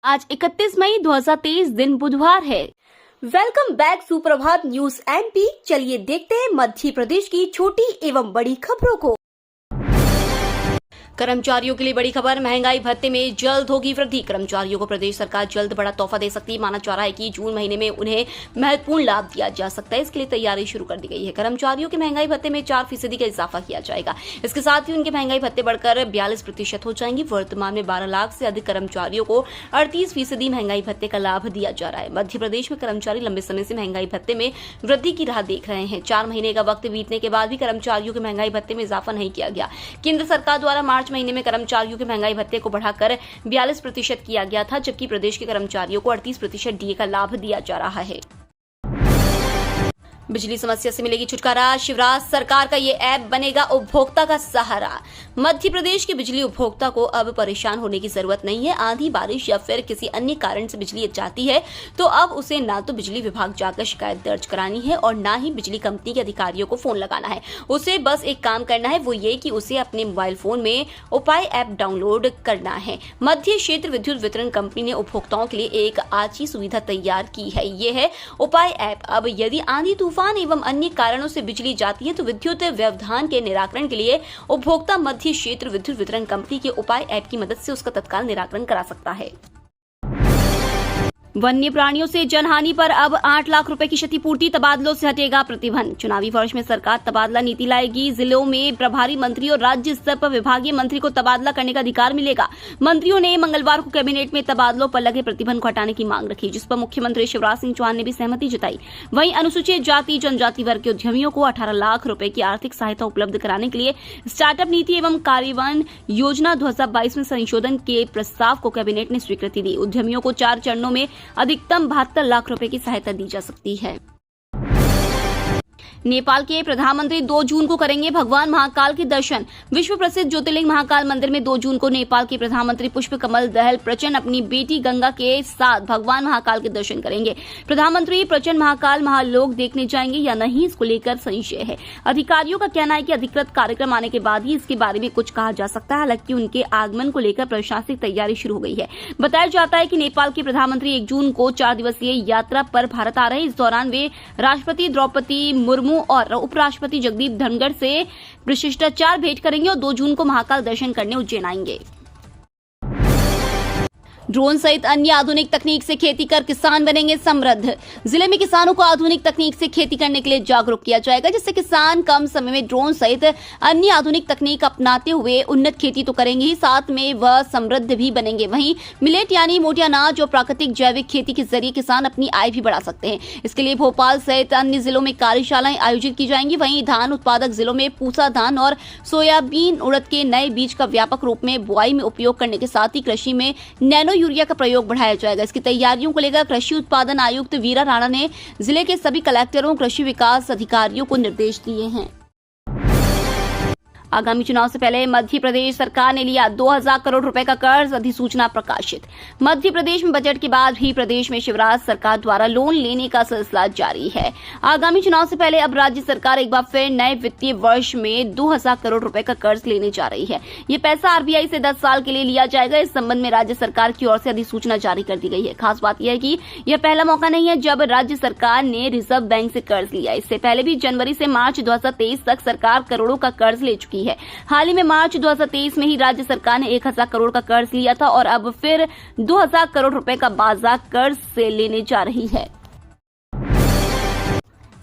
आज 31 मई 2023 दिन बुधवार है। वेलकम बैक सुप्रभात न्यूज एमपी। चलिए देखते हैं मध्य प्रदेश की छोटी एवं बड़ी खबरों को। कर्मचारियों के लिए बड़ी खबर, महंगाई भत्ते में जल्द होगी वृद्धि। कर्मचारियों को प्रदेश सरकार जल्द बड़ा तोहफा दे सकती है। माना जा रहा है कि जून महीने में उन्हें महत्वपूर्ण लाभ दिया जा सकता है। इसके लिए तैयारी शुरू कर दी गई है। कर्मचारियों के महंगाई भत्ते में 4% का इजाफा किया जाएगा। इसके साथ ही उनके महंगाई भत्ते बढ़कर 42% हो जाएंगे। वर्तमान में 12 लाख से अधिक कर्मचारियों को 38% महंगाई भत्ते का लाभ दिया जा रहा है। मध्य प्रदेश में कर्मचारी लंबे समय से महंगाई भत्ते में वृद्धि की राह देख रहे हैं। 4 महीने का वक्त बीतने के बाद भी कर्मचारियों के महंगाई भत्ते में इजाफा नहीं किया गया। केंद्र सरकार द्वारा मार्च महीने में कर्मचारियों के महंगाई भत्ते को बढ़ाकर 42% किया गया था, जबकि प्रदेश के कर्मचारियों को 38% डीए का लाभ दिया जा रहा है। बिजली समस्या से मिलेगी छुटकारा, शिवराज सरकार का ये ऐप बनेगा उपभोक्ता का सहारा। मध्य प्रदेश के बिजली उपभोक्ता को अब परेशान होने की जरूरत नहीं है। आंधी, बारिश या फिर किसी अन्य कारण से बिजली जाती है तो अब उसे ना तो बिजली विभाग जाकर शिकायत दर्ज करानी है और ना ही बिजली कंपनी के अधिकारियों को फोन लगाना है। उसे बस एक काम करना है, वो ये कि उसे अपने मोबाइल फोन में उपाय ऐप डाउनलोड करना है। मध्य क्षेत्र विद्युत वितरण कंपनी ने उपभोक्ताओं के लिए एक अच्छी सुविधा तैयार की है। ये है उपाय ऐप। अब यदि आंधी, तूफान एवं अन्य कारणों से बिजली जाती है तो विद्युत व्यवधान के निराकरण के लिए उपभोक्ता मध्य क्षेत्र विद्युत वितरण कंपनी के उपाय ऐप की मदद से उसका तत्काल निराकरण करा सकता है। वन्य प्राणियों से जनहानि पर अब 8 लाख रुपए की क्षतिपूर्ति, तबादलों से हटेगा प्रतिबंध। चुनावी वर्ष में सरकार तबादला नीति लाएगी। जिलों में प्रभारी मंत्री और राज्य स्तर पर विभागीय मंत्री को तबादला करने का अधिकार मिलेगा। मंत्रियों ने मंगलवार को कैबिनेट में तबादलों पर लगे प्रतिबंध को हटाने की मांग रखी, जिस पर मुख्यमंत्री शिवराज सिंह चौहान ने भी सहमति जताई। वहीं अनुसूचित जाति जनजाति वर्ग के उद्यमियों को 18 लाख रुपए की आर्थिक सहायता उपलब्ध कराने के लिए स्टार्टअप नीति एवं कार्यान्वयन योजना 2022 में संशोधन के प्रस्ताव को कैबिनेट ने स्वीकृति दी। उद्यमियों को 4 चरणों में अधिकतम 72 लाख रुपए की सहायता दी जा सकती है। नेपाल के प्रधानमंत्री 2 जून को करेंगे भगवान महाकाल के दर्शन। विश्व प्रसिद्ध ज्योतिर्लिंग महाकाल मंदिर में 2 जून को नेपाल के प्रधानमंत्री पुष्प कमल दहल प्रचंड अपनी बेटी गंगा के साथ भगवान महाकाल के दर्शन करेंगे। प्रधानमंत्री प्रचंड महाकाल महालोक देखने जाएंगे या नहीं, इसको लेकर संशय है। अधिकारियों का कहना है कि अधिकृत कार्यक्रम आने के बाद ही इसके बारे में कुछ कहा जा सकता है। हालांकि उनके आगमन को लेकर प्रशासनिक तैयारी शुरू हो गई है। बताया जाता है कि नेपाल के प्रधानमंत्री 1 जून को 4 दिवसीय यात्रा पर भारत आ रहे हैं। इस दौरान वे राष्ट्रपति द्रौपदी मुर्मू और उपराष्ट्रपति जगदीप धनखड़ से शिष्टाचार भेंट करेंगे और 2 जून को महाकाल दर्शन करने उज्जैन आएंगे। ड्रोन सहित अन्य आधुनिक तकनीक से खेती कर किसान बनेंगे समृद्ध। जिले में किसानों को आधुनिक तकनीक से खेती करने के लिए जागरूक किया जाएगा, जिससे किसान कम समय में ड्रोन सहित अन्य आधुनिक तकनीक अपनाते हुए उन्नत खेती तो करेंगे ही, साथ में वह समृद्ध भी बनेंगे। वहीं मिलेट यानी मोटे अनाज और प्राकृतिक जैविक खेती के जरिए किसान अपनी आय भी बढ़ा सकते हैं। इसके लिए भोपाल सहित अन्य जिलों में कार्यशालाएं आयोजित की जाएंगी। वहीं धान उत्पादक जिलों में पूसा धान और सोयाबीन, उड़द के नए बीज का व्यापक रूप में बुआई में उपयोग करने के साथ ही कृषि में नैनो यूरिया का प्रयोग बढ़ाया जाएगा। इसकी तैयारियों को लेकर कृषि उत्पादन आयुक्त वीरा राणा ने जिले के सभी कलेक्टरों, कृषि विकास अधिकारियों को निर्देश दिए हैं। आगामी चुनाव से पहले मध्य प्रदेश सरकार ने लिया 2000 करोड़ रुपए का कर्ज, अधिसूचना प्रकाशित। मध्य प्रदेश में बजट के बाद भी प्रदेश में शिवराज सरकार द्वारा लोन लेने का सिलसिला जारी है। आगामी चुनाव से पहले अब राज्य सरकार एक बार फिर नए वित्तीय वर्ष में 2000 करोड़ रुपए का कर्ज लेने जा रही है। ये पैसा आरबीआई से 10 साल के लिए लिया जाएगा। इस संबंध में राज्य सरकार की ओर से अधिसूचना जारी कर दी गई है। खास बात यह है कि यह पहला मौका नहीं है जब राज्य सरकार ने रिजर्व बैंक से कर्ज लिया। इससे पहले भी जनवरी से मार्च 2023 तक सरकार करोड़ों का कर्ज ले चुकी है। हाल ही में मार्च 2023 में ही राज्य सरकार ने 1000 करोड़ का कर्ज लिया था और अब फिर 2000 करोड़ रुपए का बाजार कर्ज से लेने जा रही है।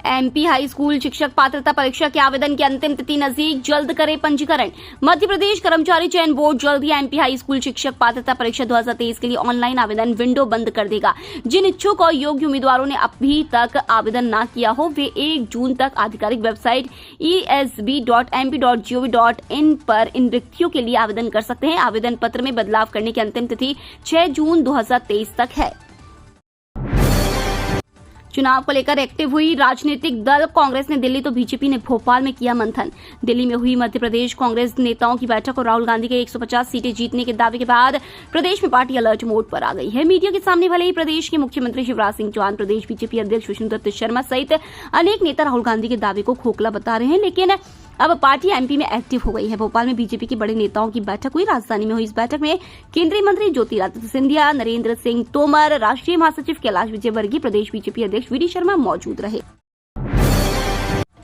एमपी हाई स्कूल शिक्षक पात्रता परीक्षा के आवेदन की अंतिम तिथि नजदीक, जल्द करे पंजीकरण। मध्य प्रदेश कर्मचारी चयन बोर्ड जल्द ही एमपी हाई स्कूल शिक्षक पात्रता परीक्षा 2023 के लिए ऑनलाइन आवेदन विंडो बंद कर देगा। जिन इच्छुक और योग्य उम्मीदवारों ने अभी तक आवेदन न किया हो वे 1 जून तक आधिकारिक वेबसाइट esb.mp.gov.in पर इन रिक्तियों के लिए आवेदन कर सकते हैं। आवेदन पत्र में बदलाव करने की अंतिम तिथि 6 जून 2023 तक है। चुनाव को लेकर एक्टिव हुई राजनीतिक दल कांग्रेस ने दिल्ली तो बीजेपी ने भोपाल में किया मंथन। दिल्ली में हुई मध्य प्रदेश कांग्रेस नेताओं की बैठक और राहुल गांधी के 150 सीटें जीतने के दावे के बाद प्रदेश में पार्टी अलर्ट मोड पर आ गई है। मीडिया के सामने भले ही प्रदेश के मुख्यमंत्री शिवराज सिंह चौहान, प्रदेश बीजेपी अध्यक्ष विष्णुदत्त शर्मा सहित अनेक नेता राहुल गांधी के दावे को खोखला बता रहे हैं, लेकिन अब पार्टी एमपी में एक्टिव हो गई है। भोपाल में बीजेपी के बड़े नेताओं की बैठक हुई। राजधानी में हुई इस बैठक में केंद्रीय मंत्री ज्योतिरादित्य सिंधिया, नरेंद्र सिंह तोमर, राष्ट्रीय महासचिव कैलाश विजयवर्गीय, प्रदेश बीजेपी अध्यक्ष वी डी शर्मा मौजूद रहे।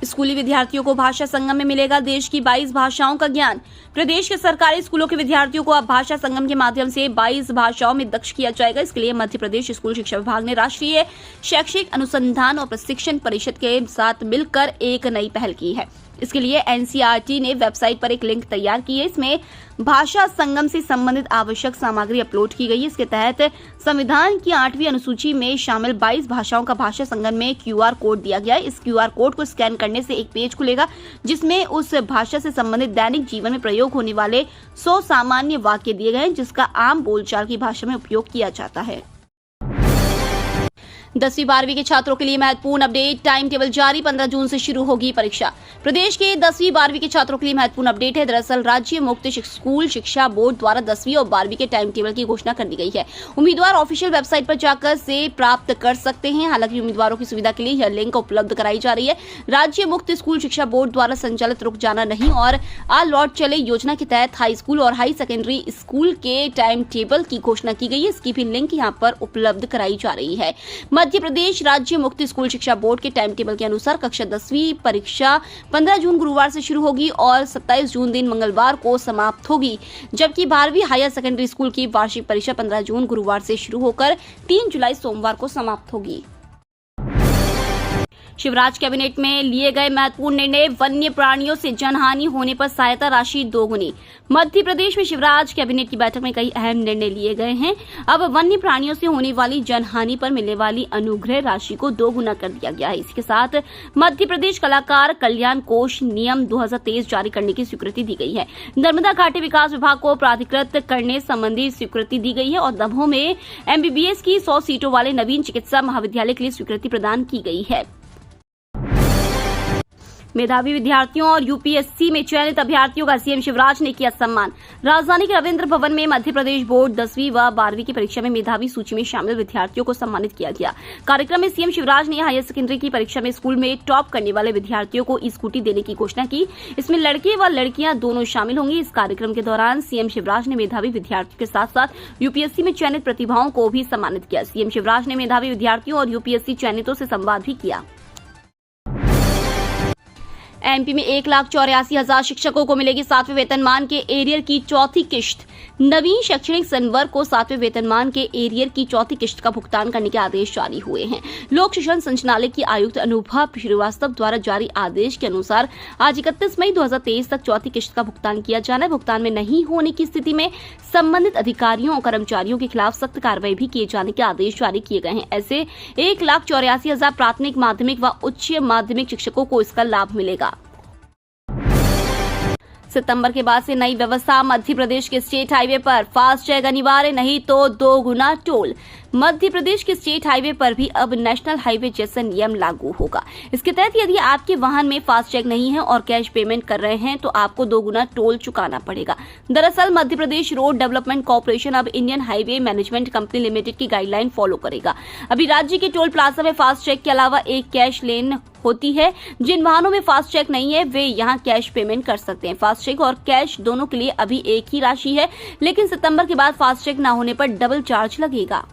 स्कूली विद्यार्थियों को भाषा संगम में मिलेगा देश की 22 भाषाओं का ज्ञान। प्रदेश के सरकारी स्कूलों के विद्यार्थियों को अब भाषा संगम के माध्यम से 22 भाषाओं में दक्ष किया जाएगा। इसके लिए मध्य प्रदेश स्कूल शिक्षा विभाग ने राष्ट्रीय शैक्षिक अनुसंधान और प्रशिक्षण परिषद के साथ मिलकर एक नई पहल की है। इसके लिए एनसीईआरटी ने वेबसाइट पर एक लिंक तैयार की है। इसमें भाषा संगम से संबंधित आवश्यक सामग्री अपलोड की गई है। इसके तहत संविधान की 8वीं अनुसूची में शामिल 22 भाषाओं का भाषा संगम में QR कोड दिया गया है। इस QR कोड को स्कैन करने से एक पेज खुलेगा जिसमें उस भाषा से संबंधित दैनिक जीवन में प्रयोग होने वाले 100 सामान्य वाक्य दिए गए हैं जिसका आम बोलचाल की भाषा में उपयोग किया जाता है। 10वीं 12वीं के छात्रों के लिए महत्वपूर्ण अपडेट, टाइम टेबल जारी, 15 जून से शुरू होगी परीक्षा। प्रदेश के 10वीं 12वीं के छात्रों के लिए महत्वपूर्ण अपडेट है। दरअसल राज्य मुक्त स्कूल शिक्षा बोर्ड द्वारा 10वीं और 12वीं के टाइम टेबल की घोषणा कर दी गई है। उम्मीदवार ऑफिशियल वेबसाइट पर जाकर से प्राप्त कर सकते हैं। हालांकि उम्मीदवारों की सुविधा के लिए यह लिंक उपलब्ध कराई जा रही है। राज्य मुक्त स्कूल शिक्षा बोर्ड द्वारा संचालित रुक जाना नहीं और आ लौट चले योजना के तहत हाई स्कूल और हाई सेकेंडरी स्कूल के टाइम टेबल की घोषणा की गई है। इसकी भी लिंक यहाँ पर उपलब्ध कराई जा रही है। मध्य प्रदेश राज्य मुक्त स्कूल शिक्षा बोर्ड के टाइम टेबल के अनुसार कक्षा 10वीं परीक्षा 15 जून गुरुवार से शुरू होगी और 27 जून दिन मंगलवार को समाप्त होगी, जबकि 12वीं हायर सेकेंडरी स्कूल की वार्षिक परीक्षा 15 जून गुरुवार से शुरू होकर 3 जुलाई सोमवार को समाप्त होगी। शिवराज कैबिनेट में लिए गए महत्वपूर्ण निर्णय, वन्य प्राणियों से जनहानि होने पर सहायता राशि दोगुनी। मध्य प्रदेश में शिवराज कैबिनेट की बैठक में कई अहम निर्णय लिए गए हैं। अब वन्य प्राणियों से होने वाली जनहानि पर मिलने वाली अनुग्रह राशि को 2 गुना कर दिया गया है। इसके साथ मध्य प्रदेश कलाकार कल्याण कोष नियम 2023 जारी करने की स्वीकृति दी गई है। नर्मदा घाटी विकास विभाग को प्राधिकृत करने संबंधी स्वीकृति दी गई है और दमोह में MBBS की 100 सीटों वाले नवीन चिकित्सा महाविद्यालय के लिए स्वीकृति प्रदान की गई है। मेधावी विद्यार्थियों और यूपीएससी में चयनित अभ्यर्थियों का सीएम शिवराज ने किया सम्मान। राजधानी के रविंद्र भवन में मध्य प्रदेश बोर्ड 10वीं व 12वीं की परीक्षा में मेधावी सूची में शामिल विद्यार्थियों को सम्मानित किया गया। कार्यक्रम में सीएम शिवराज ने हायर सेकेंडरी की परीक्षा में स्कूल में टॉप करने वाले विद्यार्थियों को स्कूटी देने की घोषणा की। इसमें लड़के व लड़कियां दोनों शामिल होंगी। इस कार्यक्रम के दौरान सीएम शिवराज ने मेधावी विद्यार्थियों के साथ साथ यूपीएससी में चयनित प्रतिभाओं को भी सम्मानित किया। सीएम शिवराज ने मेधावी विद्यार्थियों और यूपीएससी चयनितों से संवाद भी किया। एमपी में 1,84,000 शिक्षकों को मिलेगी 7वें वेतनमान के एरियर की चौथी किश्त। नवीन शैक्षणिक संवर्ग को 7वें वेतनमान के एरियर की चौथी किश्त का भुगतान करने के आदेश जारी हुए हैं। लोक शिक्षण संचालय की आयुक्त अनुभव श्रीवास्तव द्वारा जारी आदेश के अनुसार आज 31 मई 2023 तक चौथी किश्त का भुगतान किया जाना है। भुगतान में नहीं होने की स्थिति में संबंधित अधिकारियों और कर्मचारियों के खिलाफ सख्त कार्रवाई भी किए जाने के आदेश जारी किए गए हैं। ऐसे 1,84,000 प्राथमिक, माध्यमिक व उच्च माध्यमिक शिक्षकों को इसका लाभ मिलेगा। सितंबर के बाद से नई व्यवस्था, मध्य प्रदेश के स्टेट हाईवे पर फास्टैग अनिवार्य, नहीं तो 2 गुना टोल। मध्य प्रदेश के स्टेट हाईवे पर भी अब नेशनल हाईवे जैसा नियम लागू होगा। इसके तहत यदि आपके वाहन में फास्टैग नहीं है और कैश पेमेंट कर रहे हैं तो आपको 2 गुना टोल चुकाना पड़ेगा। दरअसल Madhya Pradesh road development corporation अब Indian highway management company limited की गाइडलाइन फॉलो करेगा। अभी राज्य के टोल प्लाजा में फास्टैग के अलावा एक कैश लेन होती है। जिन वाहनों में फास्टैग नहीं है वे यहां कैश पेमेंट कर सकते हैं। फास्टैग और कैश दोनों के लिए अभी एक ही राशि है, लेकिन सितंबर के बाद फास्टैग न होने पर डबल चार्ज लगेगा।